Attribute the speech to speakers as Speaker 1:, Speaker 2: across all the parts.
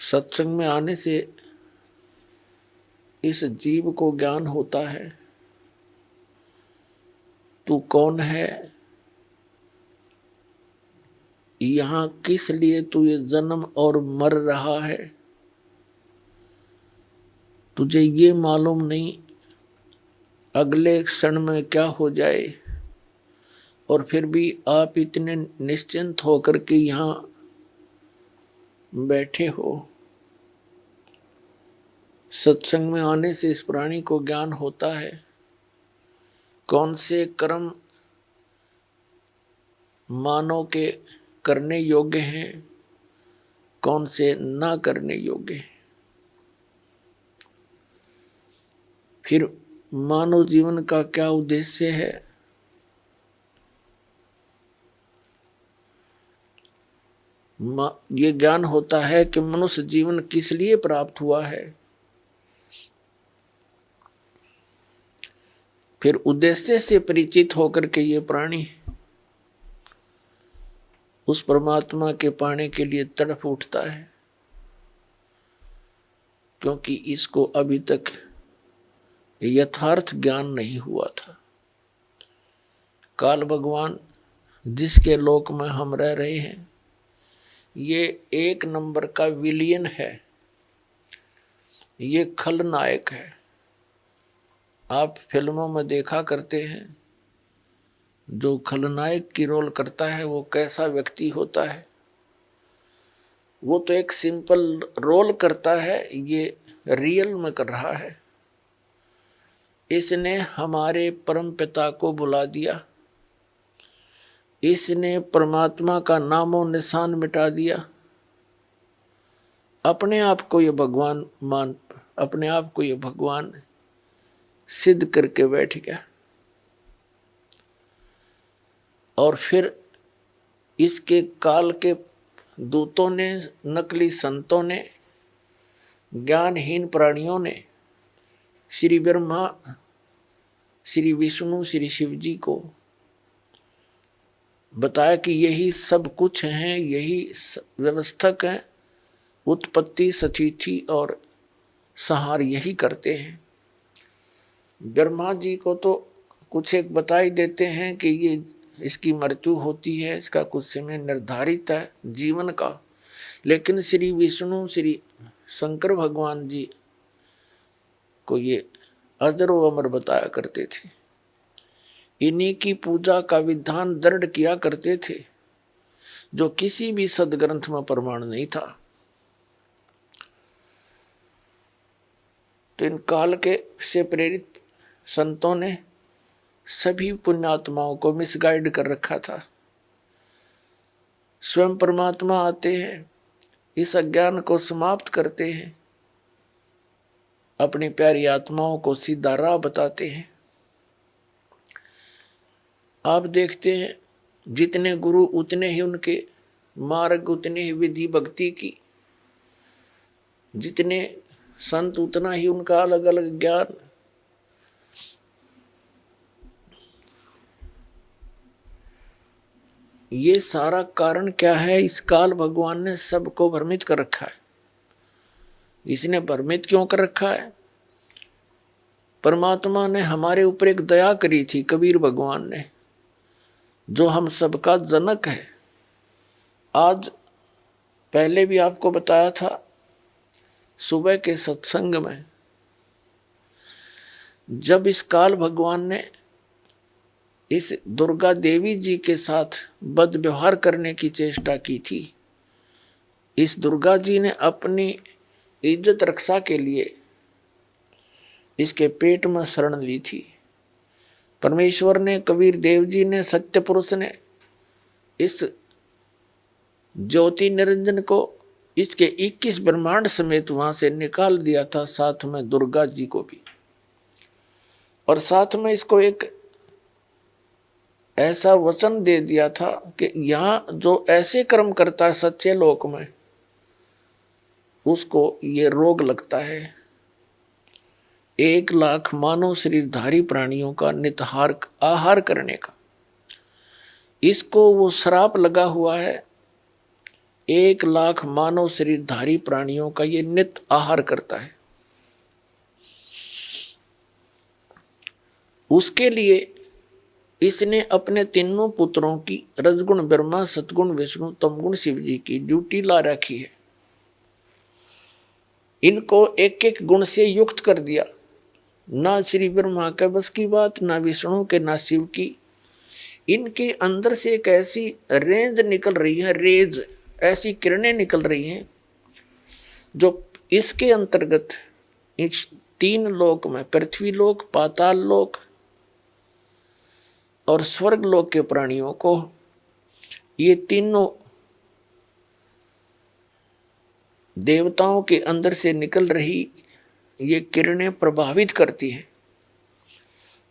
Speaker 1: सत्संग में आने से इस जीव को ज्ञान होता है तू कौन है, यहाँ किस लिए तू ये जन्म और मर रहा है। तुझे ये मालूम नहीं अगले क्षण में क्या हो जाए, और फिर भी आप इतने निश्चिंत होकर के यहाँ बैठे हो। सत्संग में आने से इस प्राणी को ज्ञान होता है कौन से कर्म मानव के करने योग्य हैं, कौन से ना करने योग्य हैं। फिर मानव जीवन का क्या उद्देश्य है। ये ज्ञान होता है कि मनुष्य जीवन किस लिए प्राप्त हुआ है। फिर उद्देश्य से परिचित होकर के ये प्राणी उस परमात्मा के पाने के लिए तड़प उठता है, क्योंकि इसको अभी तक यथार्थ ज्ञान नहीं हुआ था। काल भगवान जिसके लोक में हम रह रहे हैं, ये एक नंबर का विलियन है, ये खलनायक है। आप फिल्मों में देखा करते हैं जो खलनायक की रोल करता है वो कैसा व्यक्ति होता है। वो तो एक सिंपल रोल करता है, ये रियल में कर रहा है। इसने हमारे परम पिता को बुला दिया, इसने परमात्मा का नामो निशान मिटा दिया। अपने आप को ये भगवान सिद्ध करके बैठ गया। और फिर इसके काल के दूतों ने, नकली संतों ने, ज्ञानहीन प्राणियों ने श्री ब्रह्मा, श्री विष्णु, श्री शिव जी को बताया कि यही सब कुछ हैं, यही व्यवस्थक हैं, उत्पत्ति, स्थिति और संहार यही करते हैं। ब्रह्मा जी को तो कुछ एक बता ही देते हैं कि ये इसकी मृत्यु होती है, इसका कुछ समय निर्धारित है जीवन का। लेकिन श्री विष्णु, श्री शंकर भगवान जी को ये अजर व अमर बताया करते थे। इन्हीं की पूजा का विधान दृढ़ किया करते थे, जो किसी भी सदग्रंथ में प्रमाण नहीं था। तो इन काल के से प्रेरित संतों ने सभी पुण्यात्माओं को मिसगाइड कर रखा था। स्वयं परमात्मा आते हैं, इस अज्ञान को समाप्त करते हैं, अपनी प्यारी आत्माओं को सीधा राह बताते हैं। आप देखते हैं जितने गुरु उतने ही उनके मार्ग, उतने ही विधि भक्ति की, जितने संत उतना ही उनका अलग अलग ज्ञान। ये सारा कारण क्या है। इस काल भगवान ने सबको भ्रमित कर रखा है। इसने भ्रमित क्यों कर रखा है। परमात्मा ने हमारे ऊपर एक दया करी थी, कबीर भगवान ने, जो हम सबका जनक है। आज पहले भी आपको बताया था सुबह के सत्संग में, जब इस काल भगवान ने इस दुर्गा देवी जी के साथ बद व्यवहार करने की चेष्टा की थी, इस दुर्गा जी ने अपनी इज्जत रक्षा के लिए इसके पेट में शरण ली थी। परमेश्वर ने, कबीर देव जी ने, सत्य पुरुष ने इस ज्योति निरंजन को इसके 21 ब्रह्मांड समेत वहां से निकाल दिया था, साथ में दुर्गा जी को भी। और साथ में इसको एक ऐसा वचन दे दिया था कि यहाँ जो ऐसे कर्म करता है सच्चे लोक में, उसको ये रोग लगता है। 1 लाख मानव शरीरधारी प्राणियों का नितहार आहार करने का, इसको वो श्राप लगा हुआ है 1,00,000 मानव शरीरधारी प्राणियों का ये नित्य आहार करता है। उसके लिए इसने अपने तीनों पुत्रों की रजगुण ब्रह्मा, सतगुण विष्णु, तमगुण शिव जी की ड्यूटी ला रखी है। इनको एक एक गुण से युक्त कर दिया। ना श्री ब्रह्मा के बस की बात, ना विष्णु के, ना शिव की। इनके अंदर से एक ऐसी रेंज निकल रही है, रेज, ऐसी किरणें निकल रही हैं जो इसके अंतर्गत इस 3 लोक में, पृथ्वी लोक, पाताल लोक और स्वर्ग लोक के प्राणियों को ये तीनों देवताओं के अंदर से निकल रही ये किरणें प्रभावित करती हैं।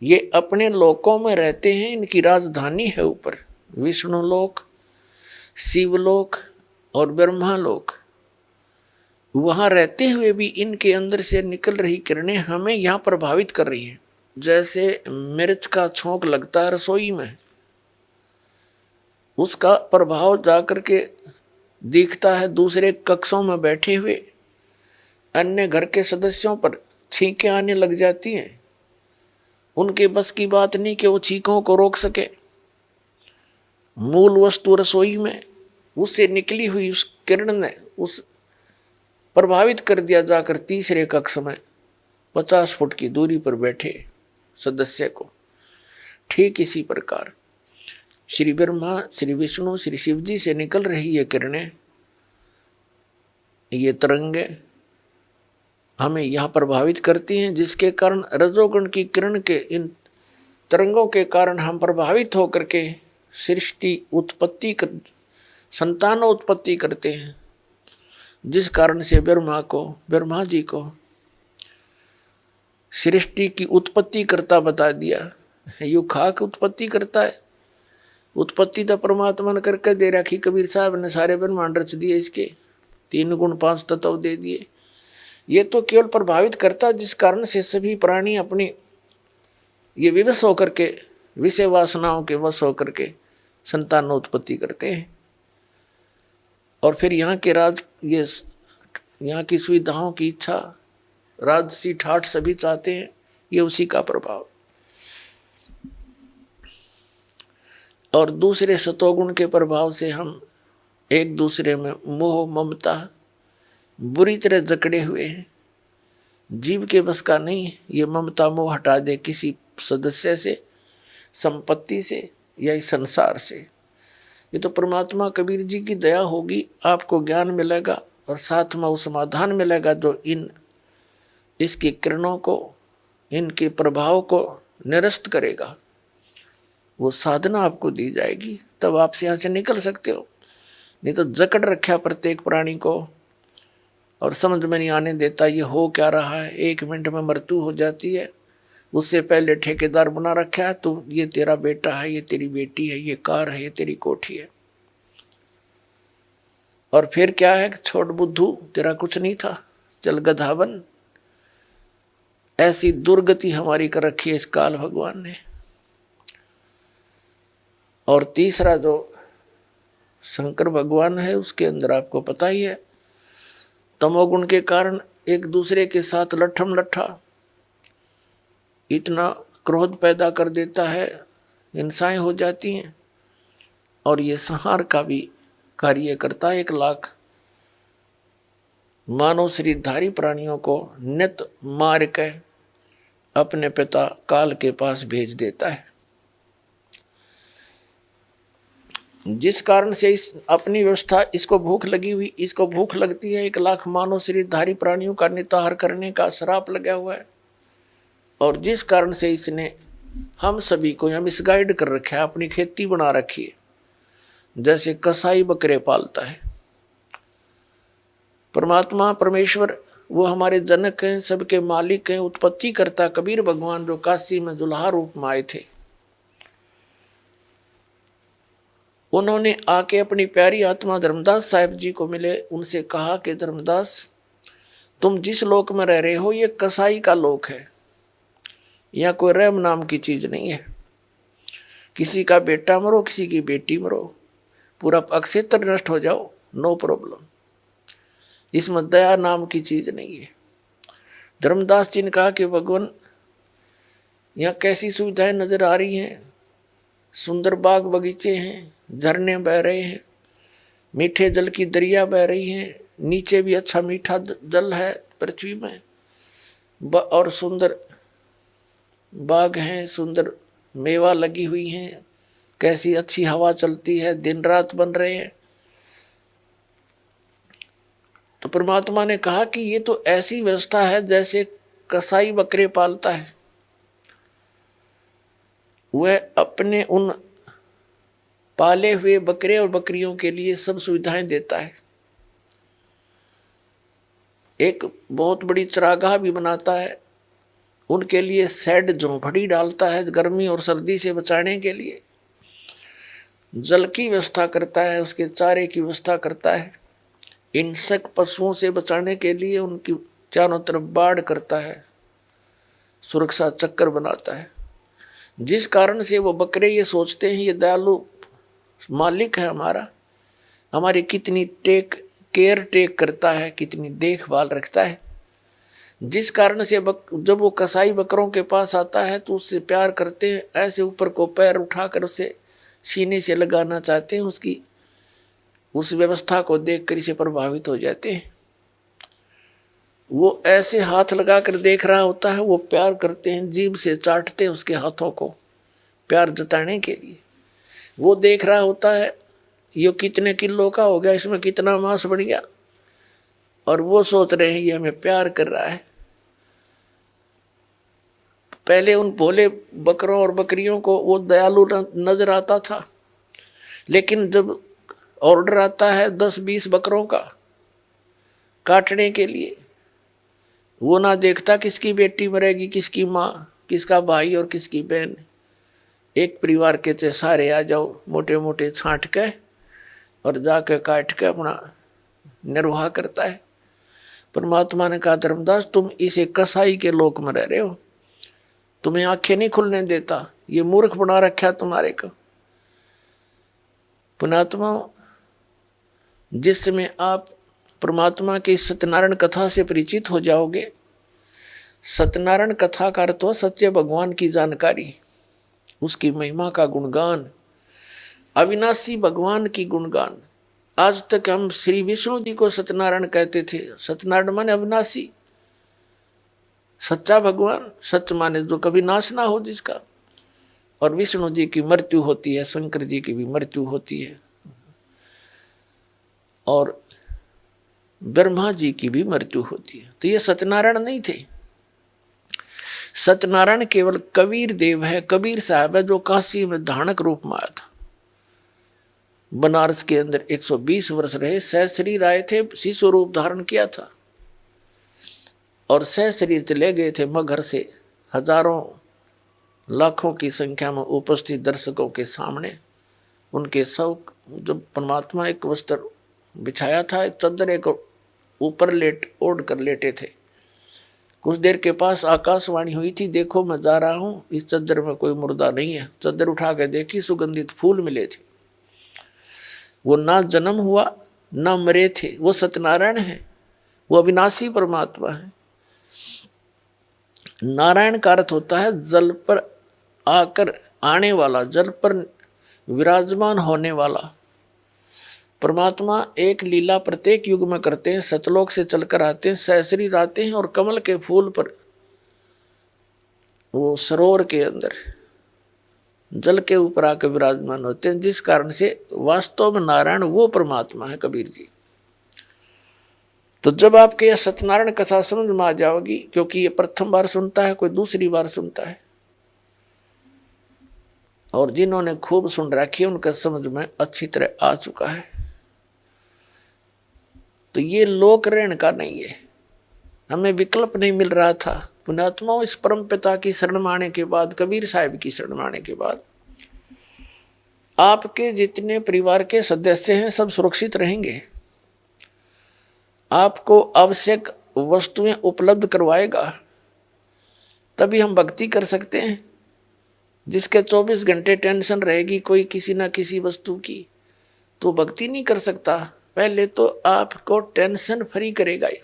Speaker 1: ये अपने लोकों में रहते हैं, इनकी राजधानी है ऊपर विष्णु लोक, शिवलोक और ब्रह्मा लोक। वहां रहते हुए भी इनके अंदर से निकल रही किरणें हमें यहाँ प्रभावित कर रही हैं। जैसे मिर्च का छोंक लगता है रसोई में, उसका प्रभाव जाकर के दिखता है दूसरे कक्षों में बैठे हुए अन्य घर के सदस्यों पर। छींकें आने लग जाती हैं, उनके बस की बात नहीं कि वो छींकों को रोक सके। मूल वस्तु रसोई में, उससे निकली हुई उस किरण ने उस प्रभावित कर दिया जाकर तीसरे कक्ष में 50 फुट की दूरी पर बैठे सदस्य को। ठीक इसी प्रकार श्री ब्रह्मा, श्री विष्णु, श्री शिव जी से निकल रही ये किरणें, ये तरंगे हमें यहाँ प्रभावित करती हैं, जिसके कारण रजोगुण की किरण के इन तरंगों के कारण हम प्रभावित होकर के सृष्टि उत्पत्ति कर, संतान उत्पत्ति करते हैं। जिस कारण से ब्रह्मा जी को सृष्टि की उत्पत्ति करता बता दिया। यू खाक उत्पत्ति करता है, उत्पत्ति तो परमात्मा ने करके दे रखी। कबीर साहब ने सारे ब्रह्मांड रच दिए, इसके 3 गुण 5 तत्व दे दिए। ये तो केवल प्रभावित करता, जिस कारण से सभी प्राणी अपनी ये विवश होकर के, विषय वासनाओं के वश होकर के संतान उत्पत्ति करते हैं। और फिर यहाँ के यहाँ की सुविधाओं की इच्छा, राजसी ठाठ सभी चाहते हैं, ये उसी का प्रभाव। और दूसरे सतोगुण के प्रभाव से हम एक दूसरे में मोह ममता बुरी तरह जकड़े हुए हैं। जीव के बस का नहीं ये ममता मोह हटा दे किसी सदस्य से, संपत्ति से या इस संसार से। ये तो परमात्मा कबीर जी की दया होगी, आपको ज्ञान मिलेगा और साथ में वो समाधान मिलेगा जो इसकी किरणों को, इनके प्रभाव को निरस्त करेगा। वो साधना आपको दी जाएगी, तब आप यहाँ से निकल सकते हो। नहीं तो जकड़ रखा प्रत्येक प्राणी को और समझ में नहीं आने देता ये हो क्या रहा है। 1 मिनट में मृत्यु हो जाती है, उससे पहले ठेकेदार बना रखा है, तो ये तेरा बेटा है, ये तेरी बेटी है, ये कार है, ये तेरी कोठी है। और फिर क्या है, छोड़ बुद्धू, तेरा कुछ नहीं था, चल गधा बन। ऐसी दुर्गति हमारी कर रखी है इस काल भगवान ने। और तीसरा जो शंकर भगवान है, उसके अंदर आपको पता ही है, तमोगुण के कारण एक दूसरे के साथ लट्ठम लट्ठा इतना क्रोध पैदा कर देता है, हिंसाएं हो जाती हैं। और ये संहार का भी कार्य करता है। 1,00,000 मानव शरीरधारी प्राणियों को नित मार के अपने पिता काल के पास भेज देता है। जिस कारण से इस अपनी व्यवस्था, इसको भूख लगी हुई, इसको भूख लगती है। 1,00,000 मानव शरीरधारी प्राणियों का निताहार करने का श्राप लगा हुआ है। और जिस कारण से इसने हम सभी को यहाँ मिसगाइड कर रखा है, अपनी खेती बना रखी है। जैसे कसाई बकरे पालता है, परमात्मा परमेश्वर वो हमारे जनक हैं, सबके मालिक हैं, उत्पत्ति करता। कबीर भगवान जो काशी में दुल्हा रूप में आए थे, उन्होंने आके अपनी प्यारी आत्मा धर्मदास साहिब जी को मिले। उनसे कहा कि धर्मदास, तुम जिस लोक में रह रहे हो ये कसाई का लोक है, यहाँ कोई रहम नाम की चीज नहीं है। किसी का बेटा मरो, किसी की बेटी मरो, पूरा अक्षेत्र नष्ट हो जाओ, नो प्रॉब्लम। इसमें दया नाम की चीज नहीं है। धर्मदास जी ने कहा कि भगवान यहाँ कैसी सुविधाएं नजर आ रही हैं, सुंदर बाग बगीचे हैं, झरने बह रहे हैं, मीठे जल की दरिया बह रही हैं, नीचे भी अच्छा मीठा जल है पृथ्वी में, और सुंदर बाग हैं, सुंदर मेवा लगी हुई हैं, कैसी अच्छी हवा चलती है, दिन रात बन रहे हैं। तो परमात्मा ने कहा कि ये तो ऐसी व्यवस्था है जैसे कसाई बकरे पालता है, वह अपने उन पाले हुए बकरे और बकरियों के लिए सब सुविधाएं देता है। एक बहुत बड़ी चरागाह भी बनाता है, उनके लिए शेड झोंपड़ी डालता है गर्मी और सर्दी से बचाने के लिए, जल की व्यवस्था करता है, उसके चारे की व्यवस्था करता है, हिंसक पशुओं से बचाने के लिए उनकी चारों तरफ बाड़ करता है, सुरक्षा चक्कर बनाता है। जिस कारण से वो बकरे ये सोचते हैं ये दयालु मालिक है हमारा, हमारी कितनी केयर टेक करता है, कितनी देखभाल रखता है। जिस कारण से जब वो कसाई बकरों के पास आता है तो उससे प्यार करते हैं, ऐसे ऊपर को पैर उठाकर उसे सीने से लगाना चाहते हैं, उसकी उस व्यवस्था को देखकर इसे प्रभावित हो जाते हैं। वो ऐसे हाथ लगाकर देख रहा होता है, वो प्यार करते हैं, जीभ से चाटते हैं उसके हाथों को प्यार जताने के लिए। वो देख रहा होता है ये कितने किलो का हो गया, इसमें कितना मांस बढ़ गया, और वो सोच रहे हैं ये हमें प्यार कर रहा है। पहले उन भोले बकरों और बकरियों को वो दयालु नजर आता था, लेकिन जब ऑर्डर आता है 10-20 बकरों का काटने के लिए, वो ना देखता किसकी बेटी मरेगी, किसकी माँ, किसका भाई और किसकी बहन। एक परिवार के चे सारे आ जाओ, मोटे मोटे छांट के और जाके काट के अपना निर्वाह करता है। परमात्मा ने कहा धर्मदास तुम इसे कसाई के लोक में रह रहे हो, तुम्हें आंखें नहीं खुलने देता, ये मूर्ख बना रखा तुम्हारे को। पुणात्मा, जिस समय आप परमात्मा की सत्यनारायण कथा से परिचित हो जाओगे, सत्यनारायण कथा का अर्थ हो सच्चे भगवान की जानकारी, उसकी महिमा का गुणगान, अविनाशी भगवान की गुणगान। आज तक हम श्री विष्णु जी को सत्यनारायण कहते थे। सत्यनारायण माने अविनाशी, सच्चा भगवान, सत्य माने जो कभी नाश ना हो जिसका। और विष्णु जी की मृत्यु होती है, शंकर जी की भी मृत्यु होती है, और ब्रह्मा जी की भी मृत्यु होती है। तो ये सत्यनारायण नहीं थे। सत्यनारायण केवल कबीर देव है, कबीर साहब है, जो काशी में धानक रूप में आया था। बनारस के अंदर 120 वर्ष रहे, सहशरीर आए थे, शिशु रूप धारण किया था और सहशरीर चले गए थे मगहर से हजारों लाखों की संख्या में उपस्थित दर्शकों के सामने। उनके सब जब परमात्मा एक वस्त्र बिछाया था, एक चद्दर एक ऊपर ओढ़ कर लेटे थे। कुछ देर के पास आकाशवाणी हुई थी, देखो मैं जा रहा हूँ, इस चद्दर में कोई मुर्दा नहीं है। चद्दर उठा के देखी, सुगंधित फूल मिले थे। वो ना जन्म हुआ ना मरे थे, वो सत्यनारायण है, वो अविनाशी परमात्मा है। नारायण का अर्थ होता है जल पर आकर आने वाला, जल पर विराजमान होने वाला। परमात्मा एक लीला प्रत्येक युग में करते हैं, सतलोक से चलकर आते हैं, सहशरीर आते हैं और कमल के फूल पर, वो सरोवर के अंदर जल के ऊपर आकर विराजमान होते हैं, जिस कारण से वास्तव में नारायण वो परमात्मा है कबीर जी। तो जब आपके यह सत्यनारायण कथा समझ में आ जाओगी, क्योंकि ये प्रथम बार सुनता है, कोई दूसरी बार सुनता है, और जिन्होंने खूब सुन रखी है उनका समझ में अच्छी तरह आ चुका है। तो ये लोक ऋण का नहीं है, हमें विकल्प नहीं मिल रहा था। पुण्यात्माओं, इस परम पिता की शरण में आने के बाद, कबीर साहिब की शरण में आने के बाद, आपके जितने परिवार के सदस्य हैं सब सुरक्षित रहेंगे। आपको आवश्यक वस्तुएं उपलब्ध करवाएगा, तभी हम भक्ति कर सकते हैं। जिसके 24 घंटे टेंशन रहेगी कोई किसी ना किसी वस्तु की, तो भक्ति नहीं कर सकता। पहले तो आपको टेंशन फ्री करेगा ये।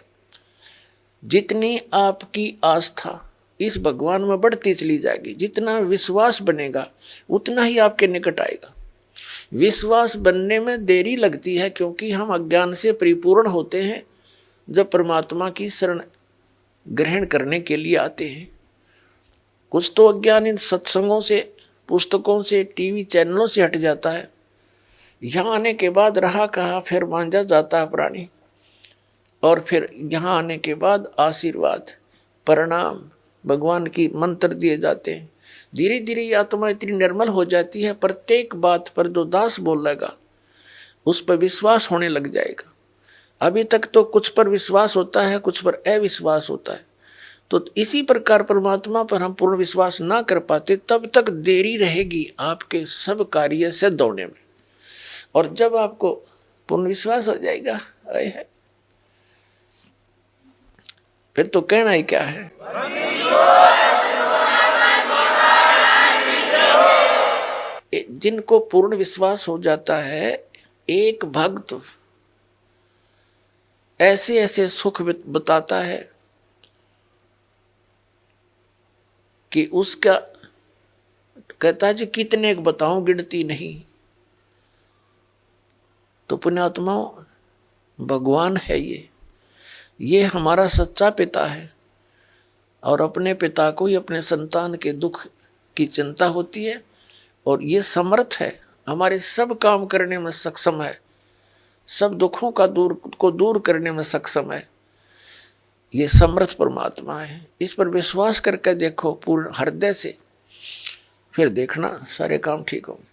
Speaker 1: जितनी आपकी आस्था इस भगवान में बढ़ती चली जाएगी, जितना विश्वास बनेगा उतना ही आपके निकट आएगा। विश्वास बनने में देरी लगती है क्योंकि हम अज्ञान से परिपूर्ण होते हैं जब परमात्मा की शरण ग्रहण करने के लिए आते हैं। कुछ तो अज्ञान इन सत्संगों से, पुस्तकों से, टीवी चैनलों से हट जाता है। यहाँ आने के बाद रहा कहा फिर मांझा जाता है प्राणी, और फिर यहाँ आने के बाद आशीर्वाद, प्रणाम, भगवान की मंत्र दिए जाते हैं। धीरे धीरे ये आत्मा इतनी निर्मल हो जाती है, प्रत्येक बात पर जो दास बोलेगा उस पर विश्वास होने लग जाएगा। अभी तक तो कुछ पर विश्वास होता है, कुछ पर अविश्वास होता है। तो इसी प्रकार परमात्मा पर हम पूर्ण विश्वास ना कर पाते तब तक देरी रहेगी आपके सब कार्य सिद्ध होने में। और जब आपको पूर्ण विश्वास हो जाएगा, है फिर तो कहना ही क्या है। जिनको पूर्ण विश्वास हो जाता है, एक भक्त ऐसे ऐसे सुख बताता है कि उसका कहता है जी कितने बताऊं, गिनती नहीं। तो पुण्यात्माओं, भगवान है ये हमारा सच्चा पिता है, और अपने पिता को ही अपने संतान के दुख की चिंता होती है, और ये समर्थ है, हमारे सब काम करने में सक्षम है, सब दुखों को दूर करने में सक्षम है। ये समर्थ परमात्मा है। इस पर विश्वास करके देखो पूर्ण हृदय से, फिर देखना सारे काम ठीक होंगे।